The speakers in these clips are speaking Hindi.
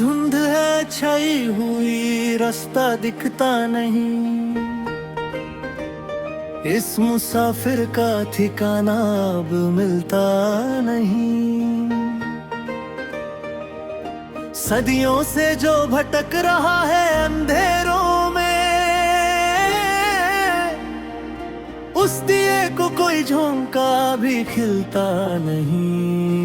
धुंध है छाई हुई, रास्ता दिखता नहीं। इस मुसाफिर का ठिकाना अब मिलता नहीं। सदियों से जो भटक रहा है अंधेरों में, उस दिए को कोई झोंका भी खिलता नहीं।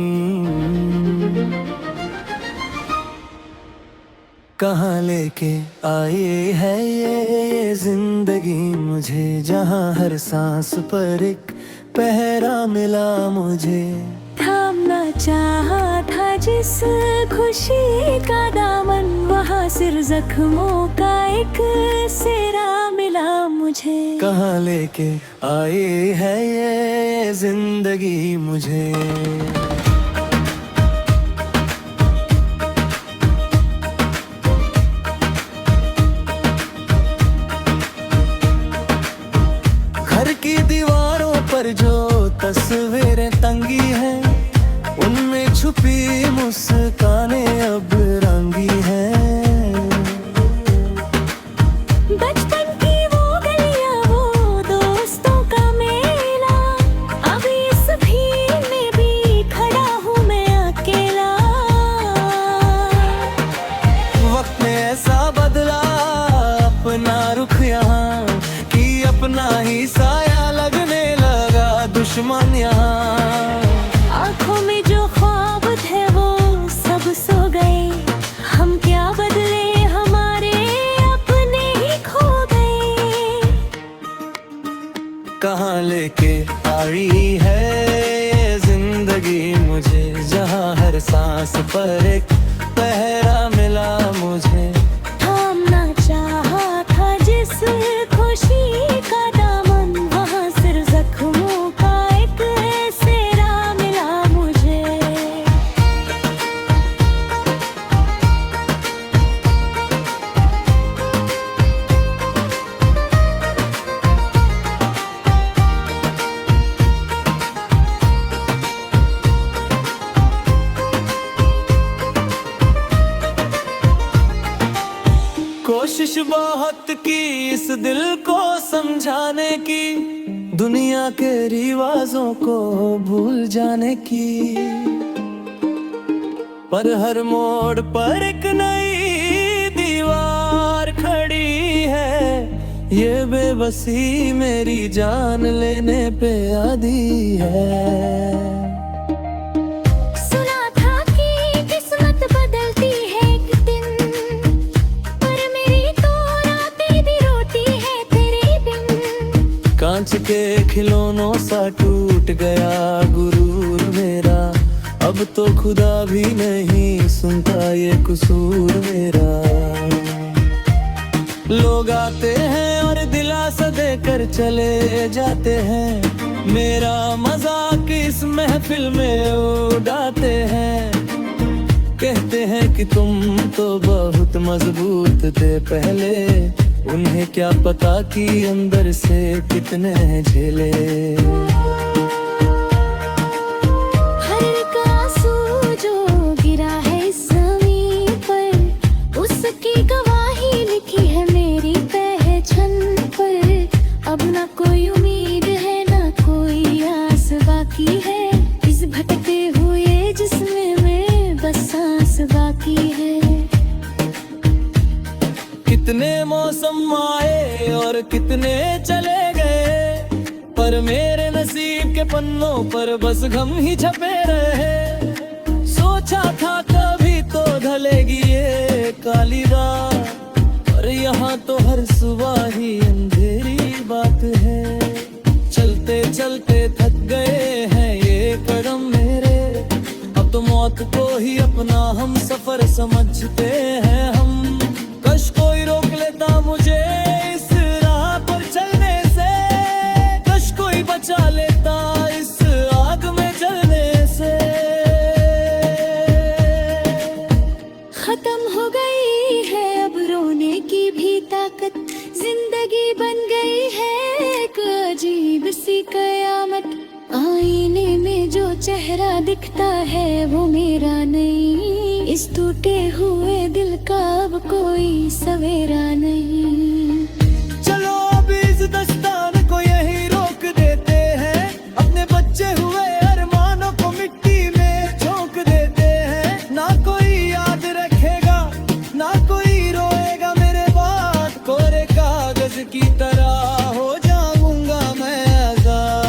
कहाँ लेके आई है ये जिंदगी मुझे, जहाँ हर सांस पर एक पहरा मिला मुझे। थामना चाहा था जिस खुशी का दामन, वहाँ सिर जख्मों का एक सेरा मिला मुझे। कहाँ लेके आई है ये जिंदगी मुझे। घर की दीवारों पर जो तस्वीरें टंगी हैं, उनमें छुपी मुस्कानें अब रंगी हैं। बचपन की वो गलियां, वो दोस्तों का मेला, अभी इस भीड़ में भी खड़ा हूँ मैं अकेला। वक्त ने ऐसा बदला अपना रुख यहाँ, कि अपना ही साया लगने लगा दुश्मन यहाँ। आँखों में जो ख्वाब थे वो सब सो गए, हम क्या बदले हमारे अपने ही खो गए। कहाँ लेके आई है ये जिंदगी मुझे, जहाँ हर सांस पर एक पहरा मिला मुझे। थामना चाहा था जिस खुशी का दामन, वहाँ सिर जख्मों का एक सेरा मिला मुझे। कोशिश बहुत की इस दिल को समझाने की, दुनिया के रिवाजों को भूल जाने की, पर हर मोड़ पर एक नई दीवार खड़ी है। ये बेबसी मेरी जान लेने पे आदी है। सुना था कि किस्मत बदलती है एक दिन, पर मेरी तो रातें भी रोती है तेरे बिन। कांच के खिलौनों सा टूट गया गुरूर मेरा, अब तो खुदा भी नहीं सुनता ये कसूर मेरा। लोग आते हैं और दिलासा देकर चले जाते हैं, मेरा मजाक इस महफिल में उड़ाते हैं। कहते हैं कि तुम तो बहुत मजबूत थे पहले, उन्हें क्या पता कि अंदर से कितने झेले। हर एक आंसू जो गिरा है इस ज़मीन पर, उसकी गवाही लिखी है मेरी पहचान पर। अब ना कोई उम्मीद है ना कोई आस बाकी है, इस भटकते हुए जिस्म में बस सांस बाकी है। कितने मौसम आए और कितने चले गए, पर मेरे नसीब के पन्नों पर बस गम ही छपे रहे। सोचा था कभी तो ढलेगी ये काली रात, पर यहाँ तो हर सुबह ही अंधेरी बात है। चलते चलते थक गए हैं ये कदम मेरे, अब तो मौत को ही अपना हम सफर समझते हैं हम। कश कोई रोक लेता मुझे इस राह पर चलने से, कश कोई बचा लेता इस आग में जलने से। खत्म हो गई है अब रोने की भी ताकत, जिंदगी बन गई है एक अजीब सी कयामत। आईने में जो चेहरा दिखता है वो मेरा नहीं इस टूटे हुए दिल का अब कोई सवेरा नहीं। चलो अब इस दस्तान को यहीं रोक देते हैं, अपने बच्चे हुए अरमानों को मिट्टी में झोंक देते हैं। ना कोई याद रखेगा, ना कोई रोएगा मेरे बाद, कोरे कागज की तरह हो जाऊंगा मैं आजाद।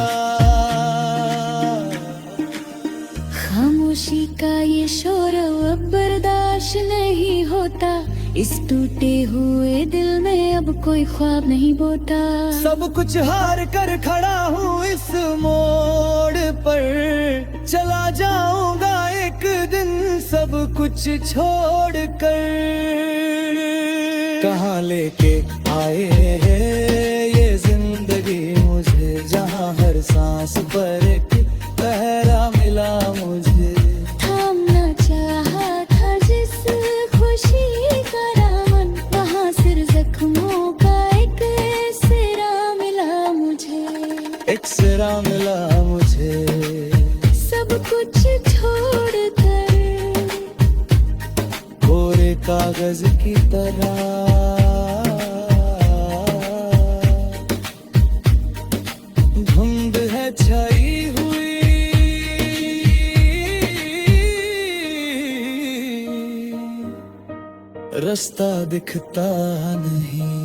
खामोशी का ये शोर अब बर्दाश्त नहीं होता, इस टूटे हुए दिल में अब कोई ख्वाब नहीं बोता। सब कुछ हार कर खड़ा हूँ इस मोड़ पर, चला जाऊंगा एक दिन सब कुछ छोड़ कर। कहाँ लेके आए है ये जिंदगी मुझे, जहाँ हर सांस पर एक पहरा मिला मुझे। थामना चाहा था जिस खुशी का दामन, वहाँ सिर जख्मों का एक सिरा मिला मुझे। एक सिरा मिला मुझे। सब कुछ छोड़ कर कोरे कागज की तरह धुंध है छाई हुई, रास्ता दिखता नहीं।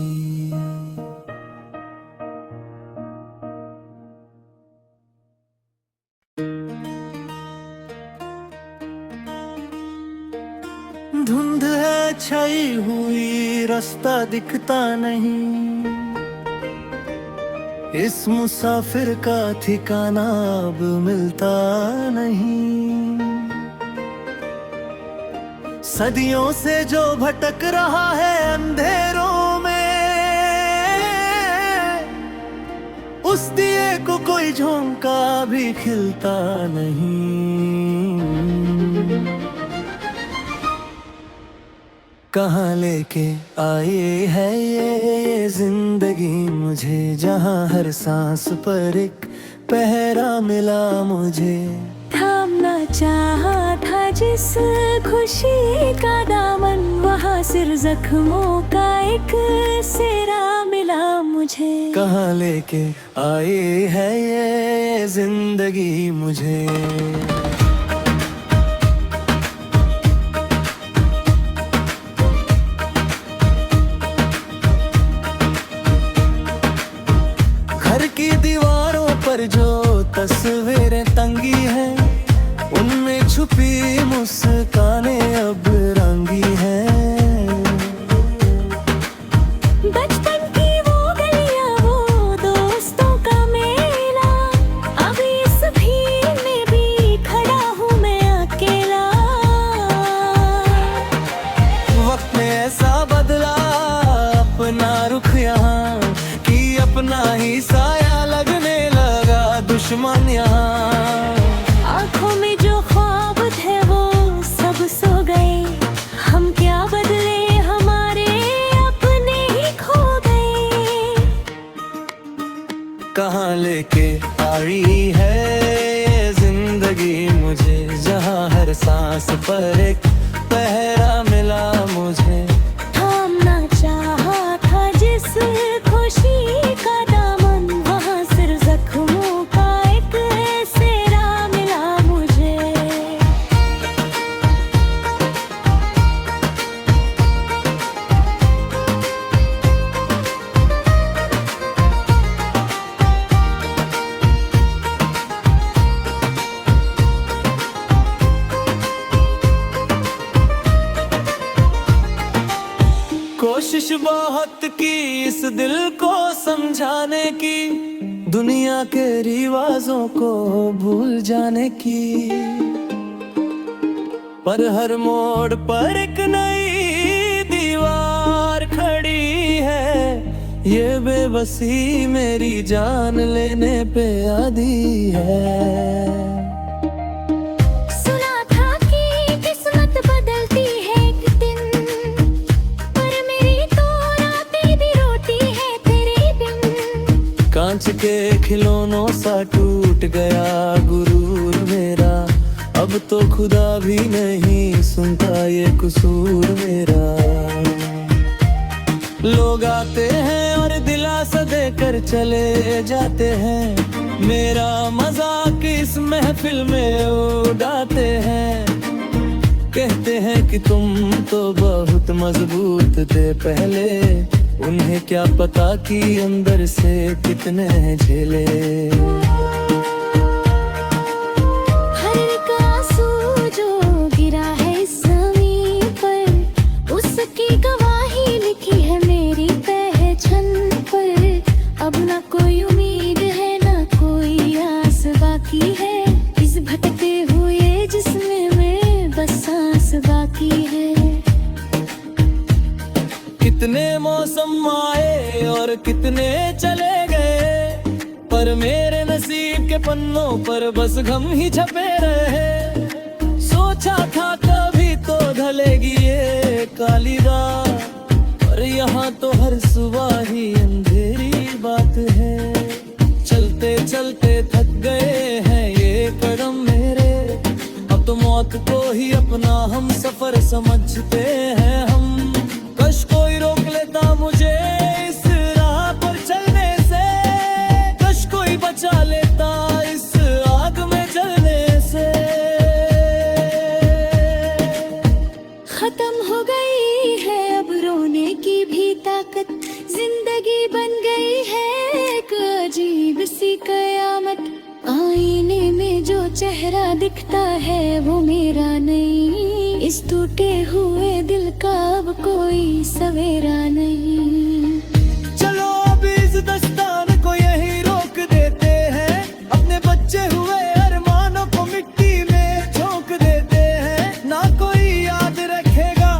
धुंध है छाई हुई, रास्ता दिखता नहीं। इस मुसाफिर का ठिकाना अब मिलता नहीं। सदियों से जो भटक रहा है अंधेरों में, उस दिए को कोई झोंका भी खिलता नहीं। कहाँ लेके आए है ये जिंदगी मुझे, जहाँ हर सांस पर एक पहरा मिला मुझे। थामना चाहा था जिस खुशी का दामन, वहाँ सिर जख्मों का एक सिरा मिला मुझे। कहाँ लेके आए है ये जिंदगी मुझे। घर की दीवारों पर जो तस्वीरें टंगी हैं, उनमें छुपी मुस्कानें अब रंगी हैं। बचपन की वो गलियां, वो दोस्तों का मेला, अभी इस भीड़ में भी खड़ा हूँ मैं अकेला। वक्त ने ऐसा बदला अपना रुख यहाँ, कि अपना ही साया लगने लगा दुश्मन यहाँ। आँखों में जो ख्वाब थे वो सब सो गए, हम क्या बदले हमारे अपने ही खो गए। कहाँ लेके आई है ये जिंदगी मुझे, जहाँ हर सांस पर एक पहरा मिला मुझे। थामना चाहा था जिस खुशी का दामन, वहाँ सिर जख्मों का एक सिरा मिला मुझे। कोशिश बहुत की इस दिल को समझाने की, दुनिया के रिवाजों को भूल जाने की, पर हर मोड़ पर एक नई दीवार खड़ी है। ये बेबसी मेरी जान लेने पे आदी है। सुना था कि किस्मत बदलती है एक दिन, पर मेरी तो रातें भी रोती है तेरे बिन। कांच के खिलौनों सा टूट गया गुरूर मेरा, अब अब तो खुदा भी नहीं सुनता ये कसूर मेरा। लोग आते हैं और दिलासा देकर चले जाते हैं, मेरा मजाक इस महफिल में उड़ाते हैं। कहते हैं कि तुम तो बहुत मजबूत थे पहले, उन्हें क्या पता कि अंदर से कितने झेले। हर एक आंसू जो गिरा है इस ज़मीन पर, उसकी गवाही लिखी है मेरी पहचान पर। अब ना कोई उम्मीद है ना कोई आस बाकी है, इस भटकते हुए जिस्म में बस सांस बाकी है। कितने मौसम आए और कितने चले गए, पर मेरे नसीब के पन्नों पर बस गम ही छपे रहे। सोचा था कभी तो ढलेगी ये काली रात, पर यहाँ तो हर सुबह ही अंधेरी बात है। चलते चलते थक गए हैं ये कदम मेरे, अब तो मौत को ही अपना हम सफर समझते हैं हम। कश कोई रोक लेता मुझे इस राह पर चलने से, कश कोई बचा लेता इस आग में जलने से। खत्म हो गई है अब रोने की भी ताकत, जिंदगी बन गई है एक अजीब सी कयामत। आईने में जो चेहरा दिखता है वो मेरा नहीं, इस टूटे हुए दिल का अब कोई सवेरा नहीं। चलो अब इस दस्तान को यही रोक देते हैं, अपने बच्चे हुए अरमानों को मिट्टी में झोंक देते हैं। ना कोई याद रखेगा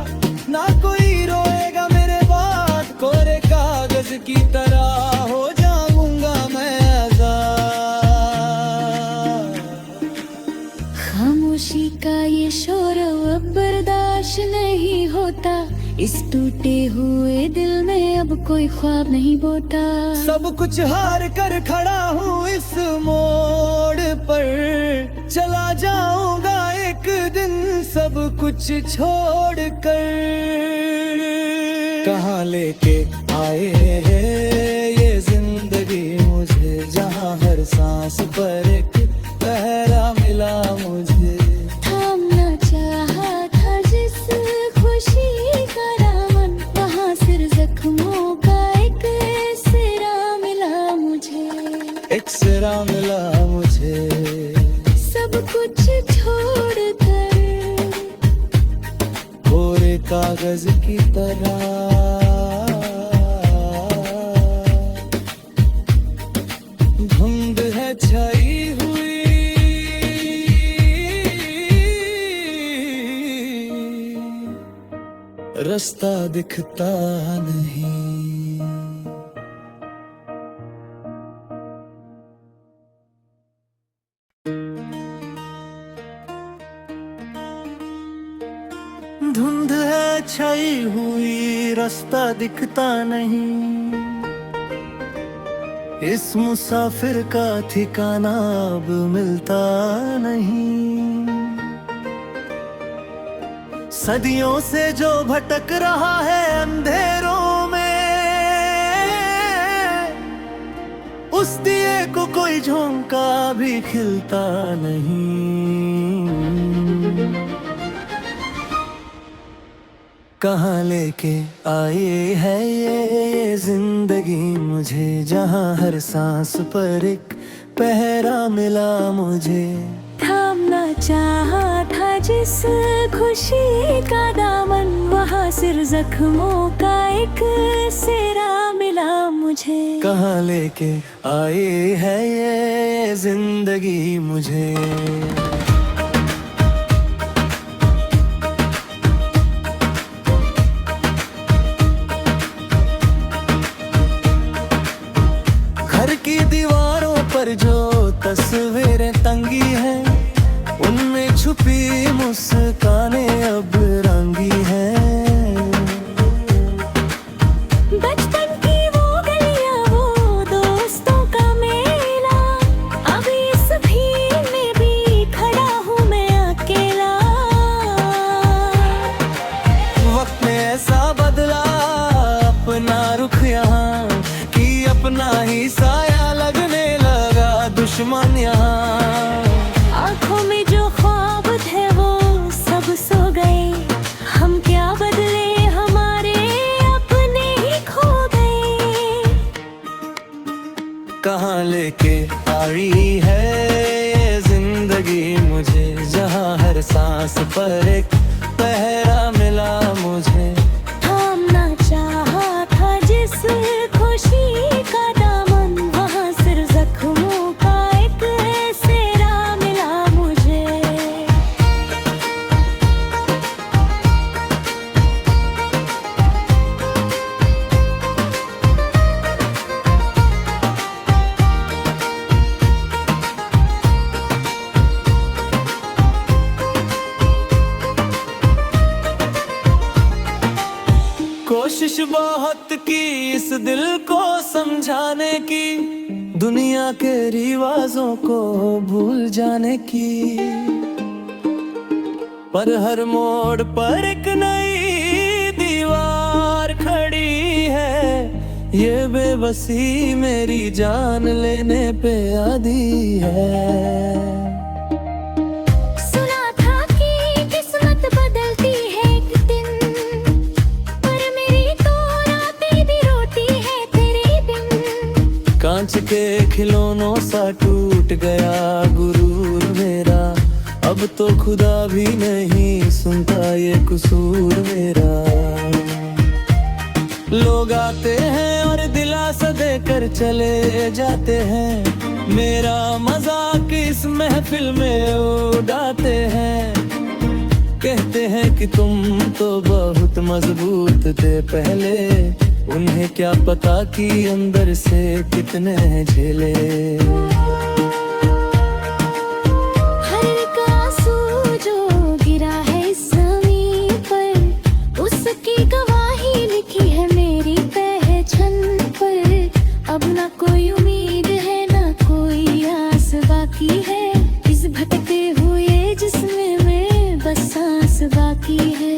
ना कोई रोएगा मेरे बाद, कोरे कागज की तरह हो जाऊंगा मैं आजाद। खामोशी का ये शोर अब बर्दाश्त नहीं होता, इस टूटे हुए दिल में अब कोई ख्वाब नहीं बोता। सब कुछ हार कर खड़ा हूँ इस मोड़ पर, चला जाऊंगा एक दिन सब कुछ छोड़ कर। कहाँ लेके आए है ये जिंदगी मुझे, जहाँ हर सांस पर एक पहरा मिला मुझे। थामना चाहा था जिस खुशी का दामन, वहाँ सिर जख्मों का एक सिरा मिला मुझे। एक सिरा मिला मुझे, सब कुछ छोड़ कर कोरे कागज की तरह धुंध है छाई हुई। रास्ता दिखता नहीं। धुंध है छाई हुई, रास्ता दिखता नहीं। इस मुसाफिर का ठिकाना अब मिलता नहीं। सदियों से जो भटक रहा है अंधेरों में, उस दिए को कोई झोंका भी खिलता नहीं। कहाँ लेके आए है ये जिंदगी मुझे, जहाँ हर सांस पर एक पहरा मिला मुझे। थामना चाहा था जिस खुशी का दामन, वहाँ सिर जख्मों का एक सिरा मिला मुझे। कहाँ लेके आए है ये जिंदगी मुझे। घर की दीवारों पर जो तस्वीरें टंगी हैं, उनमें छुपी मुस्कानें अब रंगी हैं। बचपन की वो गलियां, वो दोस्तों का मेला, अब इस भीड़ में भी खड़ा हूँ मैं सांस पर एक पहरा मिला मुझे। थामना चाहा था जिस खुशी का दामन, वहाँ सिर जख्मों का एक सेरा मिला मुझे। कोशिश बहुत की इस दिल को समझाने की, दुनिया के रिवाजों को भूल जाने की, पर हर मोड़ पर एक नई दीवार खड़ी है। ये बेबसी मेरी जान लेने पे आदी है। कांच के खिलौनों सा टूट गया गुरूर मेरा, अब तो खुदा भी नहीं सुनता ये कसूर मेरा। लोग आते हैं और दिलासा देकर चले जाते हैं, मेरा मजाक इस महफिल में उड़ाते हैं। कहते हैं कि तुम तो बहुत मजबूत थे पहले, उन्हें क्या पता कि अंदर से कितने झेले। हर एक आंसू जो गिरा है इस ज़मीन पर, उसकी गवाही लिखी है मेरी पहचान पर। अब ना कोई उम्मीद है ना कोई आस बाकी है, इस भटकते हुए जिस्म में बस सांस बाकी है।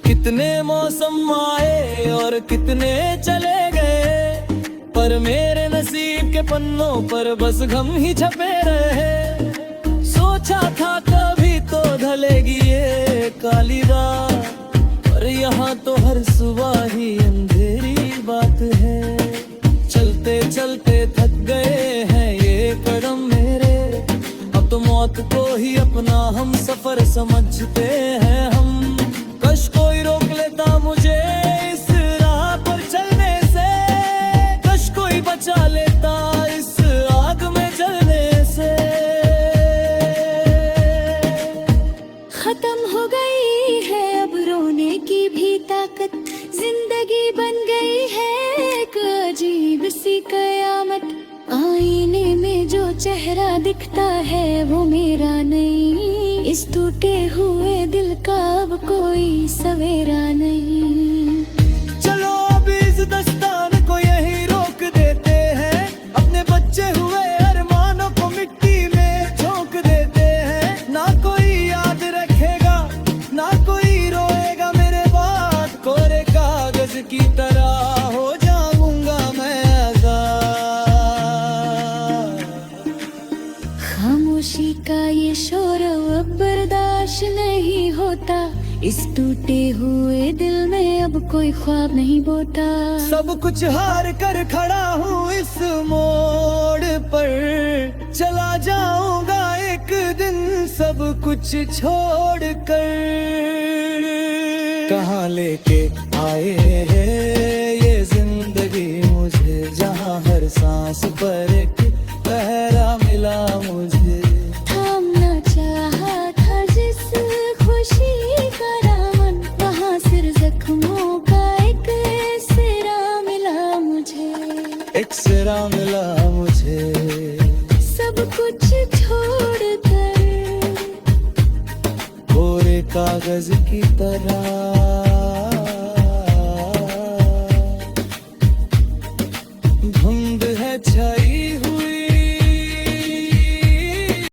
कितने मौसम आए और कितने चले गए, पर मेरे नसीब के पन्नों पर बस गम ही छपे रहे। सोचा था कभी तो ढलेगी ये काली रात, पर यहाँ तो हर सुबह ही अंधेरी बात है। चलते चलते थक गए हैं ये कदम मेरे, अब तो मौत को ही अपना हम सफर समझते हैं हम। कश कोई रोक लेता मुझे इस राह पर चलने से, कश कोई बचा लेता इस आग में जलने से। खत्म हो गई है अब रोने की भी ताकत, जिंदगी बन गई है एक अजीब सी कयामत। आईने में जो चेहरा दिखता है वो मेरा नहीं, इस टूटे हुए दिल का अब कोई सवेरा नहीं। चलो अब इस दस्तान को यही रोक देते हैं, अपने बच्चे हुए अरमानों को मिट्टी में झोंक देते हैं। ना कोई याद रखेगा ना कोई रोएगा मेरे बाद, कोरे कागज की तरह हो जाऊंगा मैं आजाद। खामोशी का ये शोर अब बर्दाश्त नहीं होता, इस टूटे हुए दिल में अब कोई ख्वाब नहीं बोता। सब कुछ हार कर खड़ा हूँ इस मोड़ पर, चला जाऊंगा एक दिन सब कुछ छोड़ कर। कहाँ लेके आए है ये जिंदगी मुझे, जहाँ हर सांस पर एक पहरा मिला मुझे। थामना चाहा था जिस खुशी का दामन, वहाँ सिर जख्मों का एक सेरा मिला मुझे। एक सिरा मिला मुझे, सब कुछ छोड़ कर कोरे कागज की तरह।